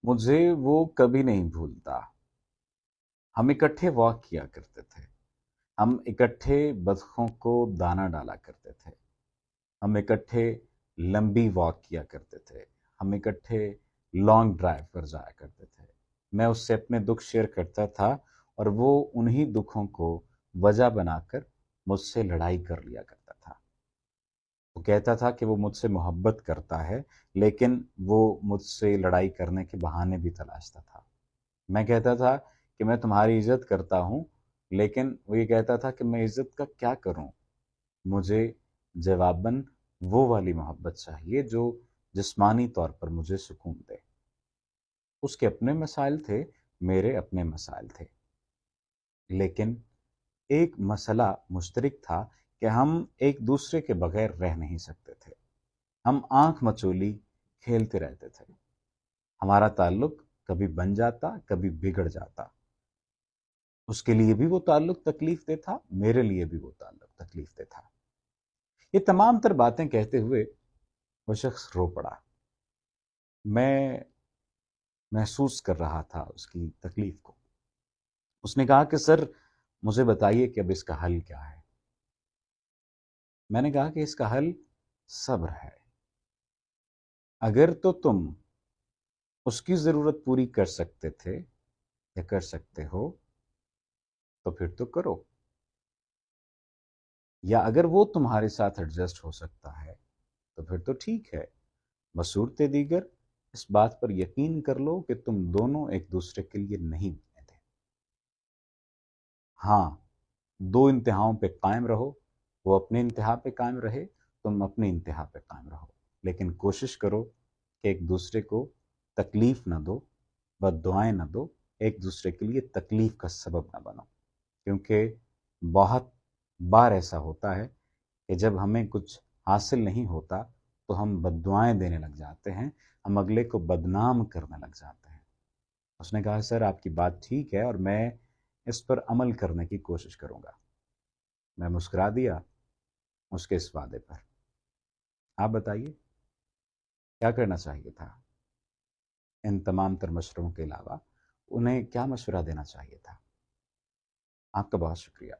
मुझे वो कभी नहीं भूलता। हम इकट्ठे वॉक किया करते थे। हम इकट्ठे बतखों को दाना डाला करते थे। हम इकट्ठे लंबी वॉक किया करते थे। हम इकट्ठे लॉन्ग ड्राइव पर जाया करते थे। मैं उससे अपने दुख शेयर करता था और वो उन्हीं दुखों को वजह बनाकर मुझसे लड़ाई कर लिया करता था। वो कहता था कि वो मुझसे मोहब्बत करता है, लेकिन वो मुझसे लड़ाई करने के बहाने भी तलाशता था। मैं कहता था कि मैं तुम्हारी इज्जत करता हूँ, लेकिन वो ये कहता था कि मैं इज्जत का क्या करूँ। मुझे जवाबन वो वाली मोहब्बत चाहिए जो जिस्मानी तौर पर मुझे सुकून दे। उसके अपने मसाइल थे, मेरे अपने मसाइल थे, लेकिन एक मसला मुश्तरक था कि हम एक दूसरे के बगैर रह नहीं सकते थे। हम आंख मचोली खेलते रहते थे। हमारा ताल्लुक कभी बन जाता, कभी बिगड़ जाता। उसके लिए भी वो ताल्लुक तकलीफ दे था, मेरे लिए भी वो ताल्लुक तकलीफ दे था। ये तमाम तर बातें कहते हुए वो शख्स रो पड़ा। मैं महसूस कर रहा था उसकी तकलीफ को। उसने कहा कि सर, मुझे बताइए कि अब इसका हल क्या है। मैंने कहा कि इसका हल सब्र है। अगर तो तुम उसकी ज़रूरत पूरी कर सकते थे या कर सकते हो तो फिर तो करो, या अगर वो तुम्हारे साथ एडजस्ट हो सकता है तो फिर तो ठीक है। बसूरत दीगर, इस बात पर यकीन कर लो कि तुम दोनों एक दूसरे के लिए नहीं बने थे। हाँ, दो इंतहाओं पे कायम रहो। वो अपने इंतहा पे कायम रहे, तुम अपनी इंतहा पे कायम रहो, लेकिन कोशिश करो कि एक दूसरे को तकलीफ ना दो, बद्दुआएं ना दो, एक दूसरे के लिए तकलीफ का सबब ना बनो। क्योंकि बहुत बार ऐसा होता है कि जब हमें कुछ हासिल नहीं होता तो हम बद्दुआएं देने लग जाते हैं, हम अगले को बदनाम करने लग जाते हैं। उसने कहा सर, आपकी बात ठीक है और मैं इस पर अमल करने की कोशिश करूंगा। मैं मुस्कुरा दिया उसके इस वादे पर। आप बताइए, क्या करना चाहिए था? इन तमाम तर मशवरों के अलावा उन्हें क्या मशवरा देना चाहिए था? आपका बहुत शुक्रिया।